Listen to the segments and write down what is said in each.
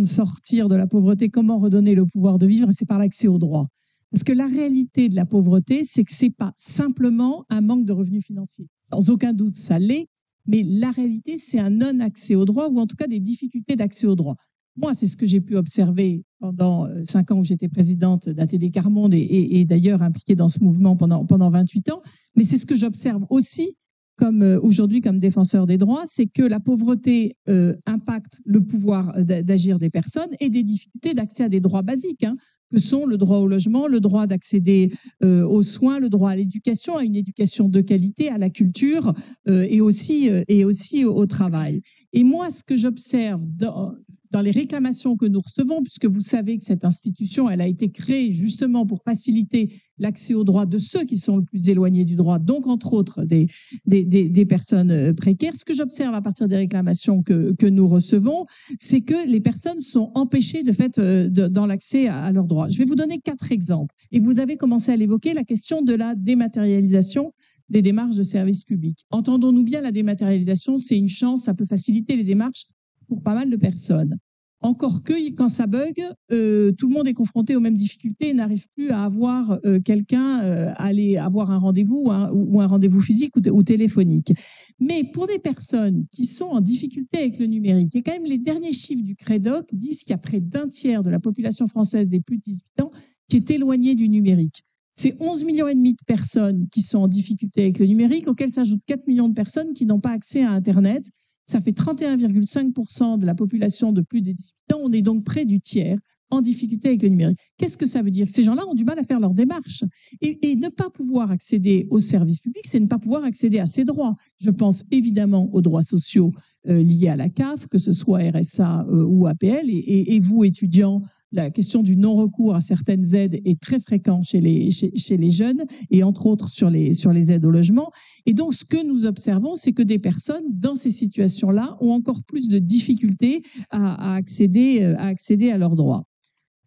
sortir de la pauvreté, comment redonner le pouvoir de vivre, c'est par l'accès aux droits. Parce que la réalité de la pauvreté, c'est que ce n'est pas simplement un manque de revenus financiers. Sans aucun doute, ça l'est, mais la réalité, c'est un non-accès aux droits ou en tout cas des difficultés d'accès aux droits. Moi, c'est ce que j'ai pu observer pendant 5 ans où j'étais présidente d'ATD Quart Monde et d'ailleurs impliquée dans ce mouvement pendant 28 ans. Mais c'est ce que j'observe aussi aujourd'hui comme défenseur des droits, c'est que la pauvreté impacte le pouvoir d'agir des personnes et des difficultés d'accès à des droits basiques, que sont le droit au logement, le droit d'accéder aux soins, le droit à l'éducation, à une éducation de qualité, à la culture et aussi au travail. Et moi, ce que j'observe dans les réclamations que nous recevons, puisque vous savez que cette institution, elle a été créée justement pour faciliter l'accès aux droits de ceux qui sont le plus éloignés du droit, donc entre autres des personnes précaires. Ce que j'observe à partir des réclamations que nous recevons, c'est que les personnes sont empêchées de fait dans l'accès à leurs droits. Je vais vous donner 4 exemples. Et vous avez commencé à l'évoquer, la question de la dématérialisation des démarches de services publics. Entendons-nous bien, la dématérialisation, c'est une chance, ça peut faciliter les démarches pour pas mal de personnes. Encore que quand ça bug, tout le monde est confronté aux mêmes difficultés et n'arrive plus à avoir quelqu'un aller avoir un rendez-vous ou un rendez-vous physique ou téléphonique. Mais pour des personnes qui sont en difficulté avec le numérique, et quand même les derniers chiffres du CREDOC disent qu'il y a près d'un tiers de la population française des plus de 18 ans qui est éloignée du numérique. C'est 11,5 millions de personnes qui sont en difficulté avec le numérique, auxquelles s'ajoutent 4 millions de personnes qui n'ont pas accès à Internet. Ça fait 31,5% de la population de plus de 18 ans. On est donc près du tiers en difficulté avec le numérique. Qu'est-ce que ça veut dire? Ces gens-là ont du mal à faire leur démarche. Et ne pas pouvoir accéder aux services publics, c'est ne pas pouvoir accéder à ces droits. Je pense évidemment aux droits sociaux liés à la CAF, que ce soit RSA ou APL. Et vous, étudiants, la question du non-recours à certaines aides est très fréquente chez les jeunes et entre autres sur les aides au logement. Et donc, ce que nous observons, c'est que des personnes dans ces situations-là ont encore plus de difficultés à accéder à leurs droits.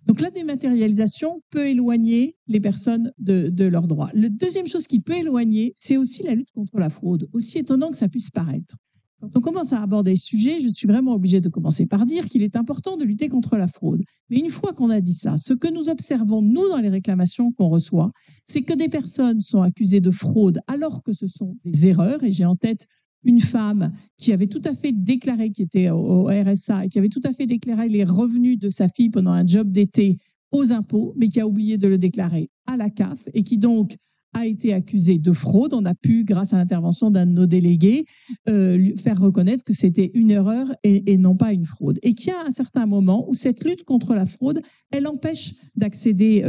Donc, la dématérialisation peut éloigner les personnes de leurs droits. La deuxième chose qui peut éloigner, c'est aussi la lutte contre la fraude, aussi étonnant que ça puisse paraître. Quand on commence à aborder ce sujet, je suis vraiment obligée de commencer par dire qu'il est important de lutter contre la fraude. Mais une fois qu'on a dit ça, ce que nous observons, nous, dans les réclamations qu'on reçoit, c'est que des personnes sont accusées de fraude alors que ce sont des erreurs. Et j'ai en tête une femme qui avait tout à fait déclaré, qui était au RSA, et qui avait tout à fait déclaré les revenus de sa fille pendant un job d'été aux impôts, mais qui a oublié de le déclarer à la CAF et qui donc a été accusé de fraude. On a pu, grâce à l'intervention d'un de nos délégués, faire reconnaître que c'était une erreur et non pas une fraude. Et qu'il y a un certain moment où cette lutte contre la fraude, elle empêche d'accéder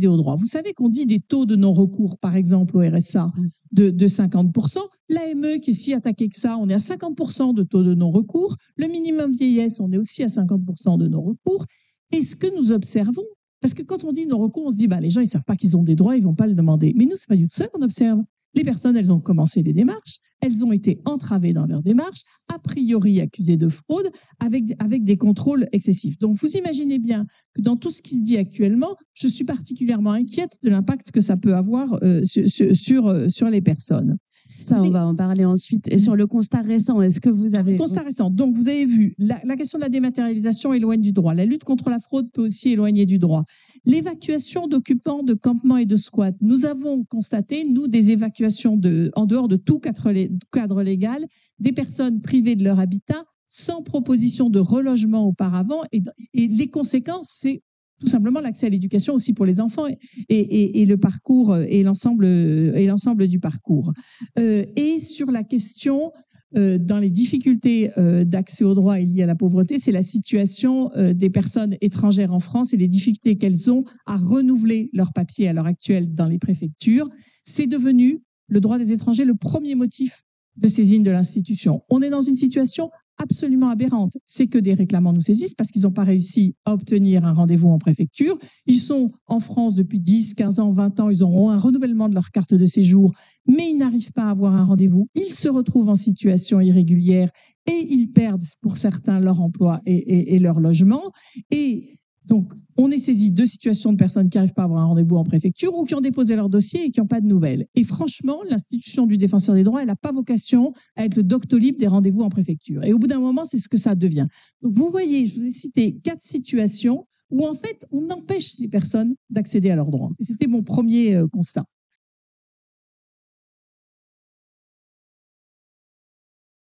aux droits. Vous savez qu'on dit des taux de non-recours, par exemple au RSA, de 50%. L'AME, qui est si attaquée que ça, on est à 50% de taux de non-recours. Le minimum vieillesse, on est aussi à 50% de non-recours. Et ce que nous observons, parce que quand on dit non-recours, on se dit les gens, ils ne savent pas qu'ils ont des droits, ils ne vont pas le demander. Mais nous, ce n'est pas du tout ça qu'on observe. Les personnes, elles ont commencé des démarches, elles ont été entravées dans leurs démarches, a priori accusées de fraude, avec des contrôles excessifs. Donc, vous imaginez bien que dans tout ce qui se dit actuellement, je suis particulièrement inquiète de l'impact que ça peut avoir sur les personnes. Ça, on va en parler ensuite. Et sur le constat récent, est-ce que vous avez... Constat récent. Donc, vous avez vu, la question de la dématérialisation éloigne du droit. La lutte contre la fraude peut aussi éloigner du droit. L'évacuation d'occupants de campements et de squats. Nous avons constaté, nous, des évacuations en dehors de tout cadre légal, des personnes privées de leur habitat, sans proposition de relogement auparavant. Et les conséquences, c'est tout simplement l'accès à l'éducation aussi pour les enfants et le parcours et l'ensemble du parcours. Et sur la question dans les difficultés d'accès aux droits et liées à la pauvreté, c'est la situation des personnes étrangères en France et les difficultés qu'elles ont à renouveler leurs papiers à l'heure actuelle dans les préfectures. C'est devenu, le droit des étrangers, le premier motif de saisine de l'institution. On est dans une situation absolument aberrante. C'est que des réclamants nous saisissent parce qu'ils n'ont pas réussi à obtenir un rendez-vous en préfecture. Ils sont en France depuis 10, 15 ans, 20 ans. Ils auront un renouvellement de leur carte de séjour, mais ils n'arrivent pas à avoir un rendez-vous. Ils se retrouvent en situation irrégulière et ils perdent pour certains leur emploi et leur logement. Et Donc, on est saisi de situations de personnes qui n'arrivent pas à avoir un rendez-vous en préfecture ou qui ont déposé leur dossier et qui n'ont pas de nouvelles. Et franchement, l'institution du défenseur des droits, elle n'a pas vocation à être le Doctolib des rendez-vous en préfecture. Et au bout d'un moment, c'est ce que ça devient. Donc, vous voyez, je vous ai cité 4 situations où, en fait, on empêche les personnes d'accéder à leurs droits. Et c'était mon premier constat.